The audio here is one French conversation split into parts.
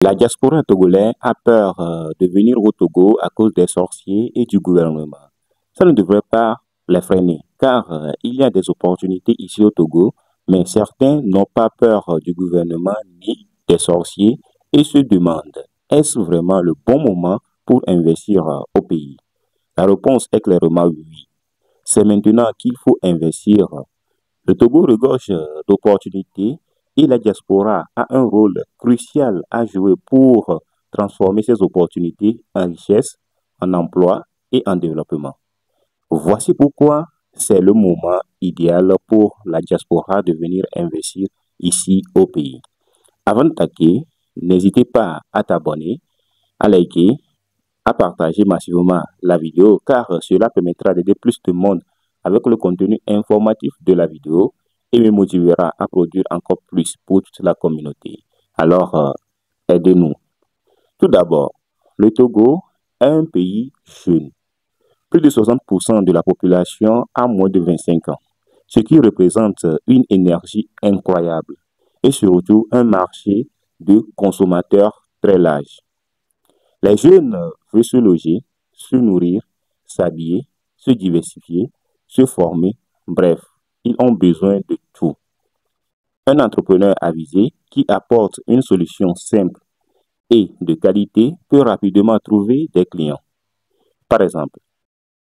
La diaspora togolaise a peur de venir au Togo à cause des sorciers et du gouvernement. Ça ne devrait pas les freiner, car il y a des opportunités ici au Togo, mais certains n'ont pas peur du gouvernement ni des sorciers et se demandent, est-ce vraiment le bon moment pour investir au pays? La réponse est clairement oui. C'est maintenant qu'il faut investir. Le Togo regorge d'opportunités et la diaspora a un rôle crucial à jouer pour transformer ces opportunités en richesse, en emploi et en développement. Voici pourquoi c'est le moment idéal pour la diaspora de venir investir ici au pays. Avant de taquer, n'hésitez pas à t'abonner, à liker, à partager massivement la vidéo car cela permettra d'aider plus de monde avec le contenu informatif de la vidéo et me motivera à produire encore plus pour toute la communauté. Alors, aidez-nous. Tout d'abord, le Togo est un pays jeune. Plus de 60% de la population a moins de 25 ans, ce qui représente une énergie incroyable et surtout un marché de consommateurs très large. Les jeunes veulent se loger, se nourrir, s'habiller, se diversifier, se former, bref, ils ont besoin de tout. Un entrepreneur avisé qui apporte une solution simple et de qualité peut rapidement trouver des clients. Par exemple,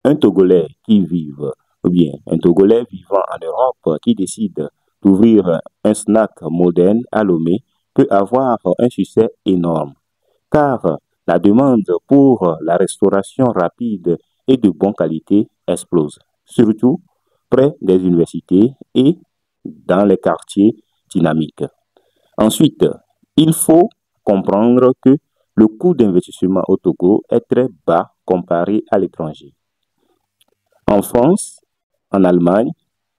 un Togolais un Togolais vivant en Europe qui décide d'ouvrir un snack moderne à Lomé peut avoir un succès énorme, car la demande pour la restauration rapide et de bonne qualité explose, surtout près des universités et dans les quartiers dynamiques. Ensuite, il faut comprendre que le coût d'investissement au Togo est très bas comparé à l'étranger. En France, en Allemagne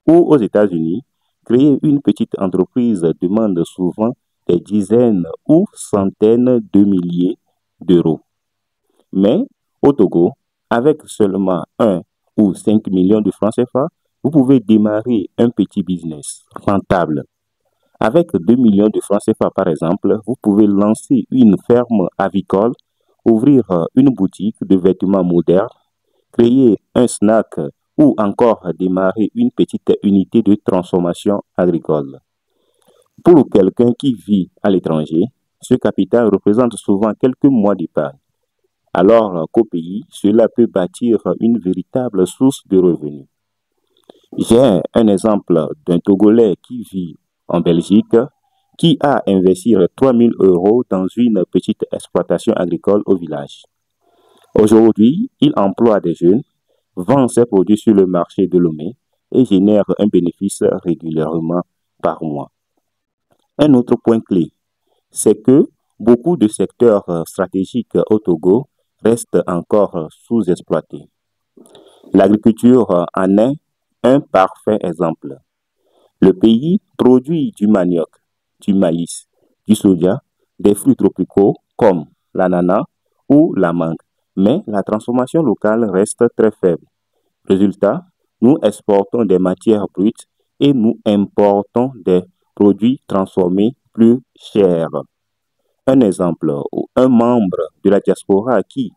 ou aux États-Unis, créer une petite entreprise demande souvent des dizaines ou centaines de milliers d'euros. Mais au Togo, avec seulement 1 ou 5 millions de francs CFA, vous pouvez démarrer un petit business rentable. Avec 2 millions de francs CFA, par exemple, vous pouvez lancer une ferme avicole, ouvrir une boutique de vêtements modernes, créer un snack ou encore démarrer une petite unité de transformation agricole. Pour quelqu'un qui vit à l'étranger, ce capital représente souvent quelques mois d'épargne, alors qu'au pays, cela peut bâtir une véritable source de revenus. J'ai un exemple d'un Togolais qui vit en Belgique qui a investi 3 000 euros dans une petite exploitation agricole au village. Aujourd'hui, il emploie des jeunes, vend ses produits sur le marché de Lomé et génère un bénéfice régulièrement par mois. Un autre point clé, c'est que beaucoup de secteurs stratégiques au Togo restent encore sous-exploités. L'agriculture en est un parfait exemple. Le pays produit du manioc, du maïs, du soja, des fruits tropicaux comme l'ananas ou la mangue, mais la transformation locale reste très faible. Résultat, nous exportons des matières brutes et nous importons des produits transformés plus chers. Un exemple, un membre de la diaspora qui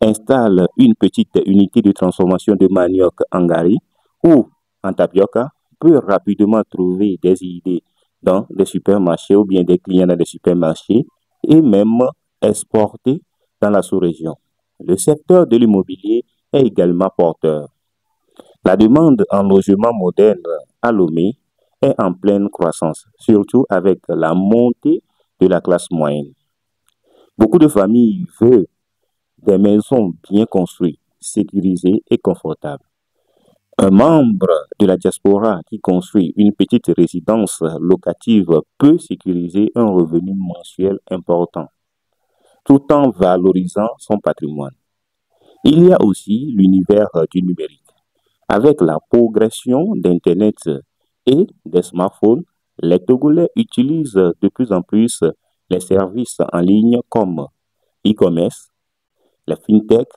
installe une petite unité de transformation de manioc en gari ou en tapioca peut rapidement trouver des idées dans des supermarchés ou bien des clients dans des supermarchés et même exporter dans la sous-région. Le secteur de l'immobilier est également porteur. La demande en logement moderne à Lomé est en pleine croissance, surtout avec la montée de la classe moyenne. Beaucoup de familles veulent des maisons bien construites, sécurisées et confortables. Un membre de la diaspora qui construit une petite résidence locative peut sécuriser un revenu mensuel important, tout en valorisant son patrimoine. Il y a aussi l'univers du numérique. Avec la progression d'Internet et des smartphones, les Togolais utilisent de plus en plus les services en ligne comme e-commerce, la fintech,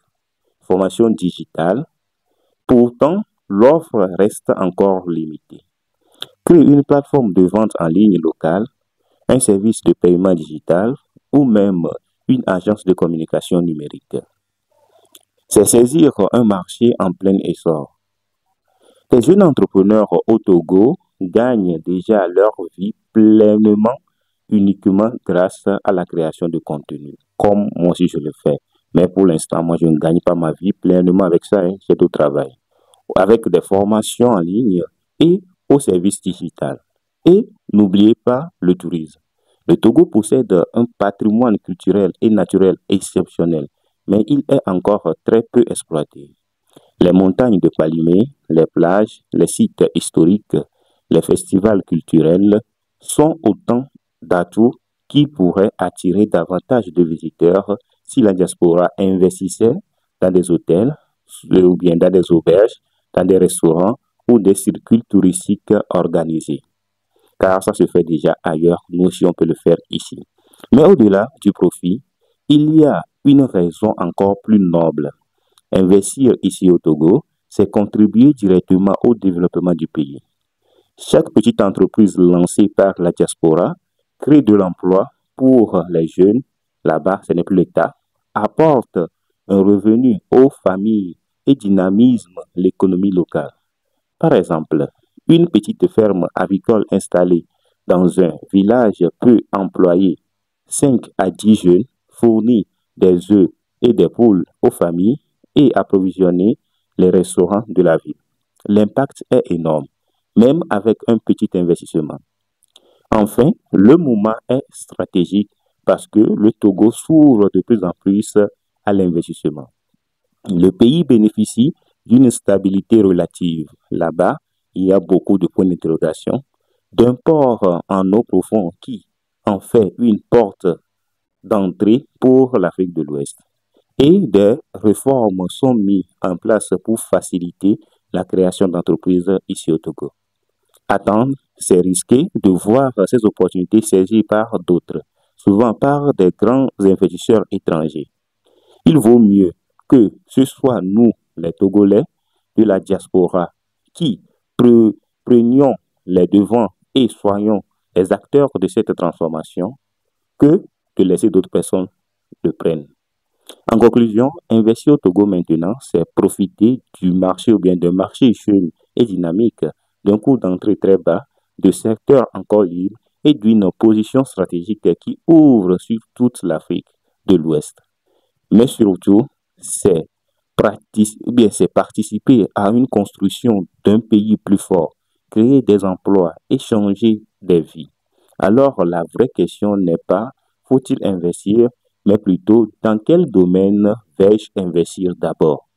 formation digitale. Pourtant, l'offre reste encore limitée. Créer une plateforme de vente en ligne locale, un service de paiement digital ou même une agence de communication numérique. C'est saisir un marché en plein essor. Les jeunes entrepreneurs au Togo gagnent déjà leur vie pleinement uniquement grâce à la création de contenu, comme moi aussi je le fais. Mais pour l'instant, moi je ne gagne pas ma vie pleinement avec ça, c'est au travail. Avec des formations en ligne et au service digital. Et n'oubliez pas le tourisme. Le Togo possède un patrimoine culturel et naturel exceptionnel, mais il est encore très peu exploité. Les montagnes de Palimé, les plages, les sites historiques, les festivals culturels sont autant d'atouts qui pourraient attirer davantage de visiteurs si la diaspora investissait dans des hôtels ou bien dans des auberges, dans des restaurants ou des circuits touristiques organisés. Car ça se fait déjà ailleurs, nous aussi on peut le faire ici. Mais au-delà du profit, il y a une raison encore plus noble. Investir ici au Togo, c'est contribuer directement au développement du pays. Chaque petite entreprise lancée par la diaspora crée de l'emploi pour les jeunes, là-bas ce n'est plus l'État, apporte un revenu aux familles et dynamise l'économie locale. Par exemple, une petite ferme avicole installée dans un village peut employer 5 à 10 jeunes, fournir des œufs et des poules aux familles et approvisionner les restaurants de la ville. L'impact est énorme, même avec un petit investissement. Enfin, le moment est stratégique parce que le Togo s'ouvre de plus en plus à l'investissement. Le pays bénéficie d'une stabilité relative. Là-bas, il y a beaucoup de points d'interrogation. D'un port en eau profonde qui en fait une porte d'entrée pour l'Afrique de l'Ouest. Et des réformes sont mises en place pour faciliter la création d'entreprises ici au Togo. Attendre, c'est risquer de voir ces opportunités saisies par d'autres, souvent par des grands investisseurs étrangers. Il vaut mieux que ce soit nous, les Togolais de la diaspora, qui prenions les devants et soyons les acteurs de cette transformation, que de laisser d'autres personnes le prennent. En conclusion, investir au Togo maintenant, c'est profiter du marché ou bien d'un marché jeune et dynamique, d'un coût d'entrée très bas, de secteurs encore libres et d'une position stratégique qui ouvre sur toute l'Afrique de l'Ouest. Mais surtout, c'est participer à une construction d'un pays plus fort, créer des emplois et changer des vies. Alors la vraie question n'est pas faut-il investir, mais plutôt dans quel domaine vais-je investir d'abord.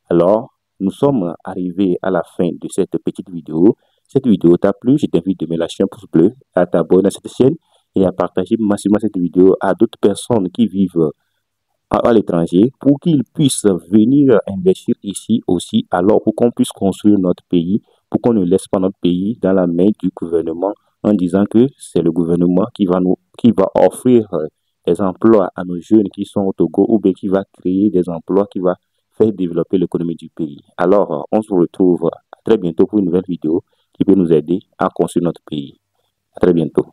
Alors, nous sommes arrivés à la fin de cette petite vidéo. Cette vidéo t'a plu, je t'invite de me lâcher un pouce bleu, à t'abonner à cette chaîne et à partager massivement cette vidéo à d'autres personnes qui vivent à l'étranger pour qu'ils puissent venir investir ici aussi, alors pour qu'on puisse construire notre pays, pour qu'on ne laisse pas notre pays dans la main du gouvernement en disant que c'est le gouvernement qui va offrir des emplois à nos jeunes qui sont au Togo ou bien qui va créer des emplois, qui va faire développer l'économie du pays. Alors, on se retrouve très bientôt pour une nouvelle vidéo qui peut nous aider à construire notre pays. À très bientôt.